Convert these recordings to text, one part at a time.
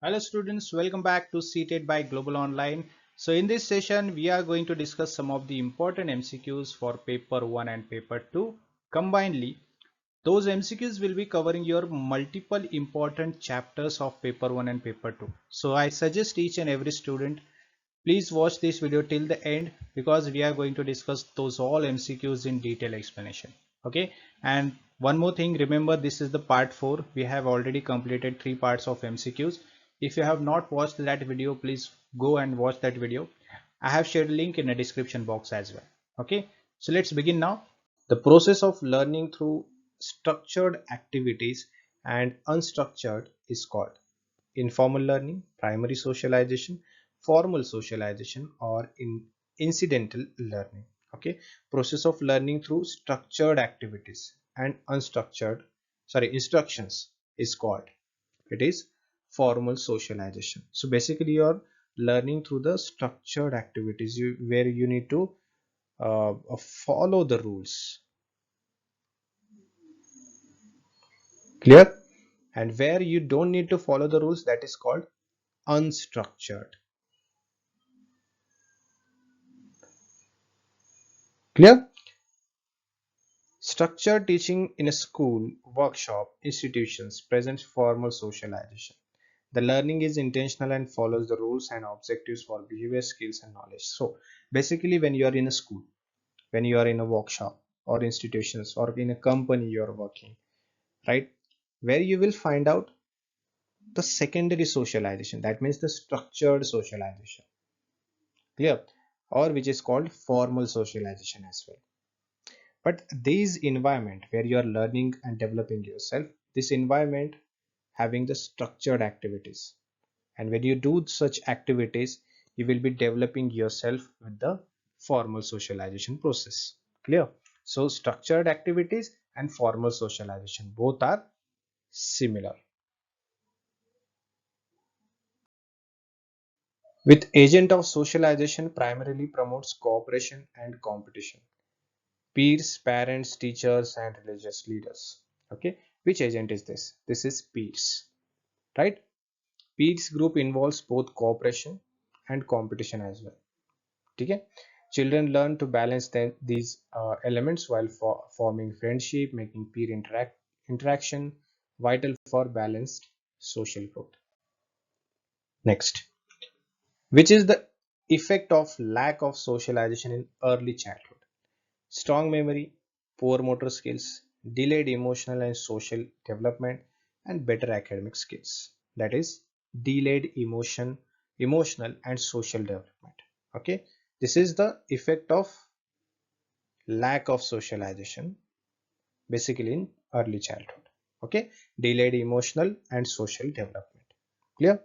Hello students, welcome back to CTET by Global Online. So in this session, we are going to discuss some of the important MCQs for paper 1 and paper 2 combinedly. Those MCQs will be covering your multiple important chapters of paper 1 and paper 2. So I suggest each and every student, please watch this video till the end because we are going to discuss those all MCQs in detail explanation. Okay, and one more thing, remember this is the part 4. We have already completed 3 parts of MCQs. If you have not watched that video, please go and watch that video. I have shared a link in the description box as well. Okay, so let's begin now. The process of learning through structured activities and unstructured is called informal learning, primary socialization, formal socialization, or incidental learning. Okay, process of learning through structured activities and instructions is called, it is formal socialization. So basically you're learning through the structured activities where you need to follow the rules, clear, and where you don't need to follow the rules, that is called unstructured, clear. Structured teaching in a school, workshop, institutions presents formal socialization. The learning is intentional and follows the rules and objectives for behavior, skills, and knowledge. So basically, when you are in a school, when you are in a workshop or institutions or in a company you are working, right, where you will find out the secondary socialization, that means the structured socialization, clear, or which is called formal socialization as well. But this environment where you are learning and developing yourself, this environment having the structured activities, and when you do such activities you will be developing yourself with the formal socialization process, clear. So structured activities and formal socialization both are similar. With agent of socialization primarily promotes cooperation and competition, peers, parents, teachers, and religious leaders. Okay, which agent is this? This is peers, right? Peers group involves both cooperation and competition as well. Okay, children learn to balance these elements while forming friendship, making interaction vital for balanced social growth. Next, which is the effect of lack of socialization in early childhood? Strong memory, poor motor skills, delayed emotional and social development, and better academic skills. That is delayed emotional and social development. Okay, this is the effect of lack of socialization basically in early childhood. Okay, delayed emotional and social development. Clear?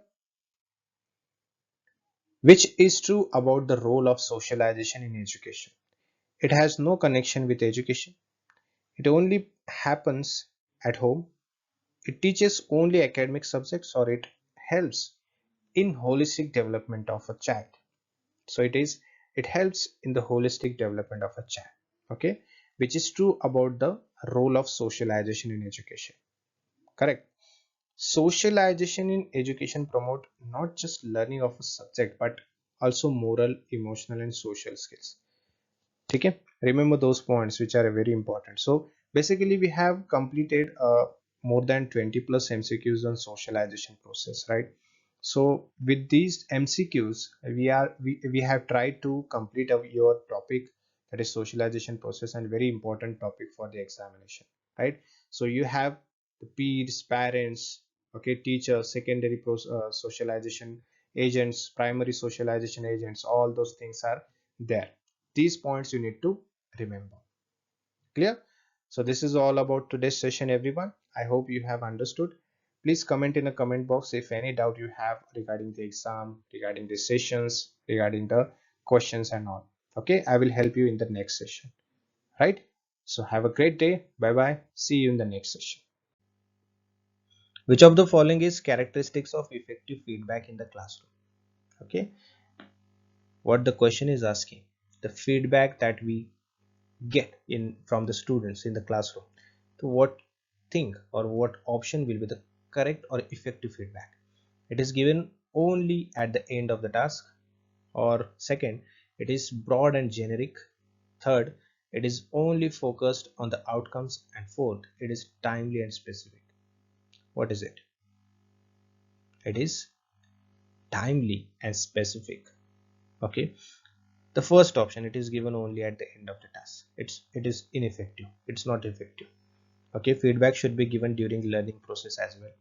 Which is true about the role of socialization in education. It has no connection with education. It only happens at home. It teaches only academic subjects, or it helps in holistic development of a child. So it helps in the holistic development of a child. Okay, which is true about the role of socialization in education. Correct. Socialization in education promote not just learning of a subject but also moral, emotional, and social skills. Okay, remember those points which are very important. So basically we have completed more than 20 plus MCQs on socialization process, right? So with these MCQs we have tried to complete your topic, that is socialization process, and very important topic for the examination, right? So you have the peers, parents, okay, teachers, socialization agents, primary socialization agents, all those things are there. These points you need to remember, clear. So this is all about today's session, everyone. I hope you have understood. Please comment in the comment box if any doubt you have regarding the exam, regarding the sessions, regarding the questions and all. Okay, I will help you in the next session, right? So have a great day. Bye bye, see you in the next session. Which of the following is characteristics of effective feedback in the classroom? Okay, what the question is asking, the feedback that we get in from the students in the classroom, so what thing or what option will be the correct or effective feedback? it is given only at the end of the task. Or second, it is broad and generic. Third, it is only focused on the outcomes. And fourth, it is timely and specific. What is it? It is timely and specific. Okay. The first option, it is given only at the end of the task. It is ineffective. It's not effective. Okay, feedback should be given during learning process as well.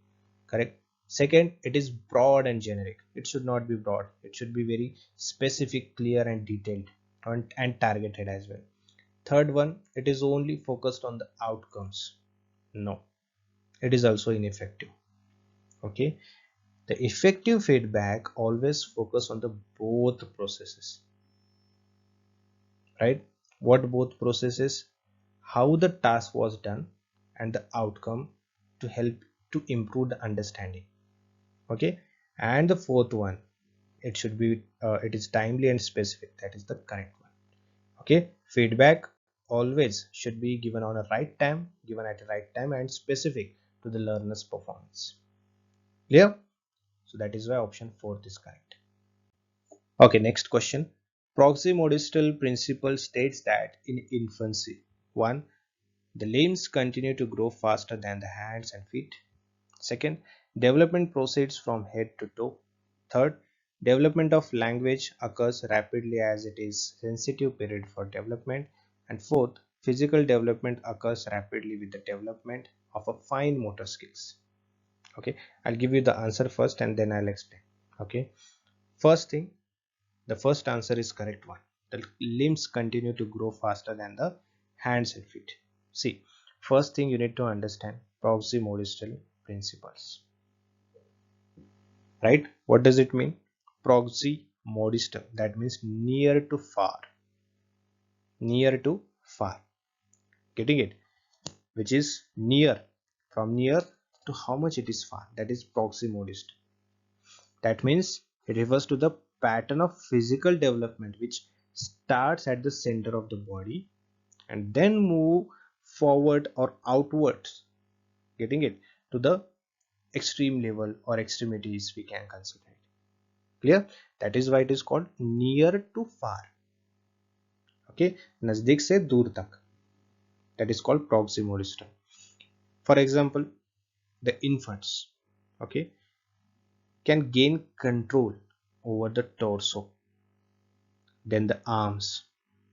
Correct. Second, it is broad and generic. It should not be broad. It should be very specific, clear and detailed, and targeted as well. Third one, it is only focused on the outcomes. No, it is also ineffective. Okay, the effective feedback always focus on the both processes, right? What both processes? How the task was done and the outcome, to help to improve the understanding. Okay, and the fourth one, it should be it is timely and specific. That is the correct one. Okay, feedback always should be given on a right time, given at the right time, and specific to the learner's performance. Clear? So that is why option 4 is correct. Okay, next question. Proximodistal principle states that in infancy, 1, the limbs continue to grow faster than the hands and feet. Second, development proceeds from head to toe. Third, development of language occurs rapidly as it is sensitive period for development. And fourth, physical development occurs rapidly with the development of a fine motor skills. Okay, I'll give you the answer first and then I'll explain. Okay, first thing, the first answer is correct one. The limbs continue to grow faster than the hands and feet. See, first thing you need to understand proximodistal principles. Right? What does it mean? Proximodistal. That means near to far. Near to far. Getting it? Which is near. From near to how much it is far. That is proximodistal. That means it refers to the pattern of physical development which starts at the center of the body and then move forward or outwards. Getting it? To the extreme level or extremities we can consider it. Clear? That is why it is called near to far. Okay, नजदीक से दूर तक. That is called proximodistal. For example, the infants, okay, can gain control over the torso, then the arms,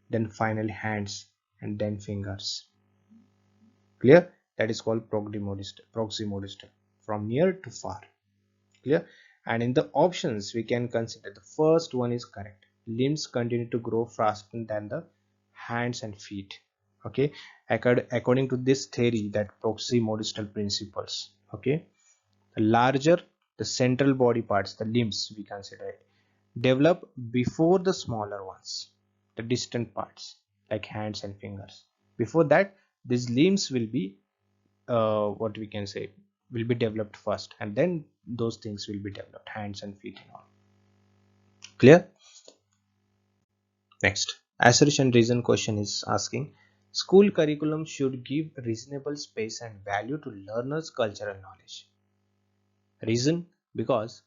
then finally hands, and then fingers. Clear? That is called proximodistal. From near to far. Clear? And in the options we can consider the first one is correct. Limbs continue to grow faster than the hands and feet. Okay, according to this theory, that proximodistal principles, okay, the larger the central body parts, the limbs we consider it, develop before the smaller ones, the distant parts like hands and fingers. Before that, these limbs will be what we can say, will be developed first, and then those things will be developed, hands and feet and all. Clear? Next, assertion reason question is asking, school curriculum should give reasonable space and value to learners' cultural knowledge. Reason, because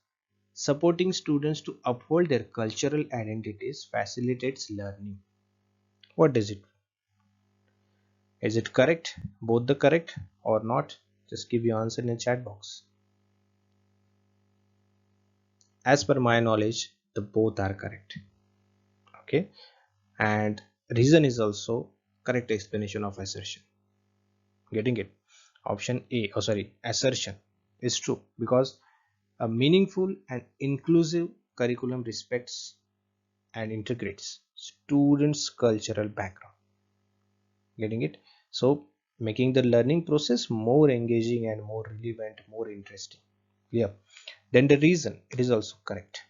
supporting students to uphold their cultural identities facilitates learning. What does it? Is it correct? Both the correct or not? Just give your answer in the chat box. As per my knowledge, the both are correct. Okay, and reason is also correct explanation of assertion. Getting it? Option A, oh sorry, assertion is true because a meaningful and inclusive curriculum respects and integrates students' cultural background. Getting it? So making the learning process more engaging and more relevant, more interesting. Yeah. Then the reason, it is also correct.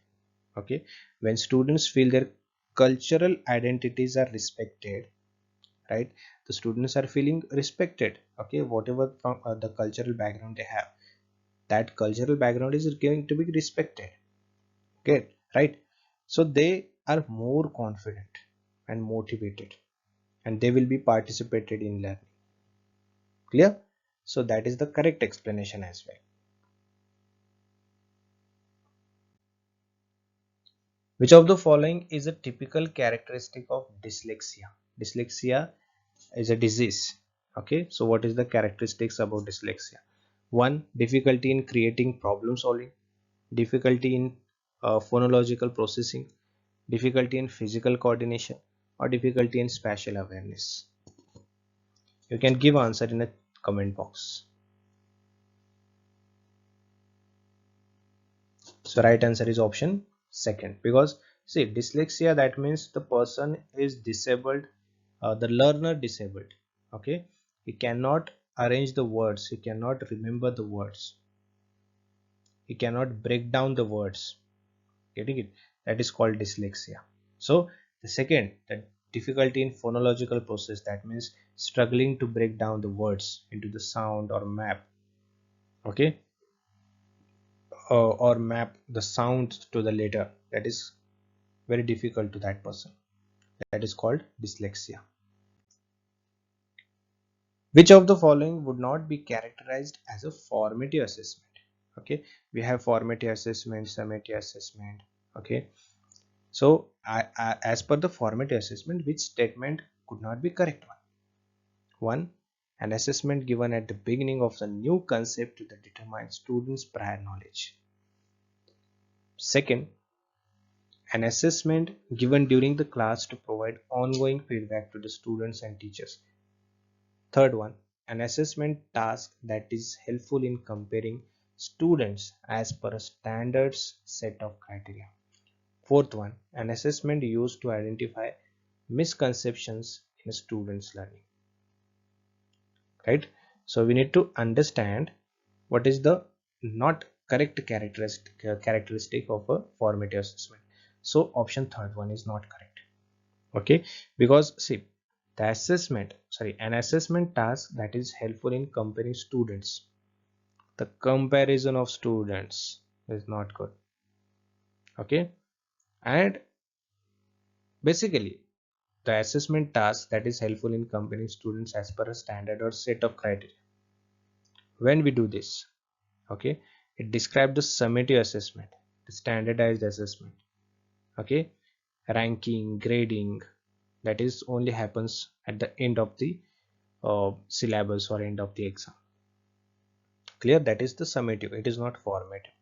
Okay, when students feel their cultural identities are respected, right, the students are feeling respected. Okay, whatever from the cultural background they have, that cultural background is going to be respected. Okay, right, so they are more confident and motivated and they will be participated in learning. Clear? So that is the correct explanation as well. Which of the following is a typical characteristic of dyslexia? Dyslexia is a disease. Okay, so what is the characteristics about dyslexia? One, difficulty in creating problem solving, difficulty in phonological processing, difficulty in physical coordination, or difficulty in spatial awareness. You can give answer in a comment box. So right answer is option second, because see, dyslexia, that means the person is disabled, the learner disabled. Okay, he cannot arrange the words, he cannot remember the words, he cannot break down the words. Getting it? That is called dyslexia. So the second, the difficulty in phonological process, that means struggling to break down the words into the sound or map. Okay, or map the sound to the letter, that is very difficult to that person, that is called dyslexia. Which of the following would not be characterized as a formative assessment? Okay, we have formative assessment, summative assessment. Okay, so as per the formative assessment, which statement could not be correct one? One, an assessment given at the beginning of the new concept to determine students prior knowledge. Second, an assessment given during the class to provide ongoing feedback to the students and teachers. Third one, an assessment task that is helpful in comparing students as per a standards set of criteria. Fourth one, an assessment used to identify misconceptions in a student's learning. Right? So we need to understand what is the not correct characteristic of a formative assessment. So option third one is not correct. Okay, because see, the assessment, sorry, an assessment task that is helpful in comparing students, the comparison of students is not good. Okay, and basically the assessment task that is helpful in comparing students as per a standard or set of criteria, when we do this, okay, it describes the summative assessment, the standardized assessment. Okay, ranking, grading, that is only happens at the end of the syllabus or end of the exam. Clear? That is the summative, it is not formative.